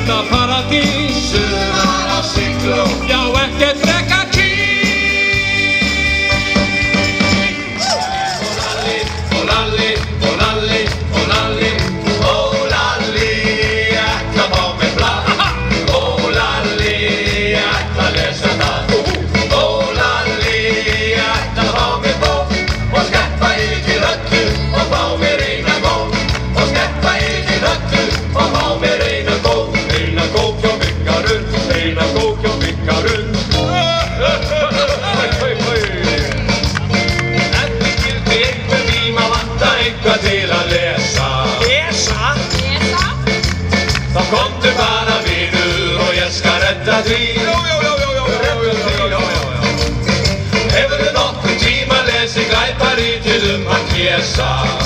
þetta paradís. Suðar á Sigló. Já, ekkert frekar kýr. Og Lalli, og Lalli, og Lalli, og Lalli, ætla að fá mér blað. Og Lalli, ætla að lesa það. Og Lalli, ætla að fá mér bók og skreppa í til öllu og fá mér eina góð. Og skreppa í til öllu og fá mér eina góð. Eina góð hjá byggarun, eina góð hjá byggarun. Eitthvað til að lesa. Lesa? Þá komdu bara vinur og ég skal redda því. Hefurðu nokkurn tíma lesið glæparitið hann Pésa?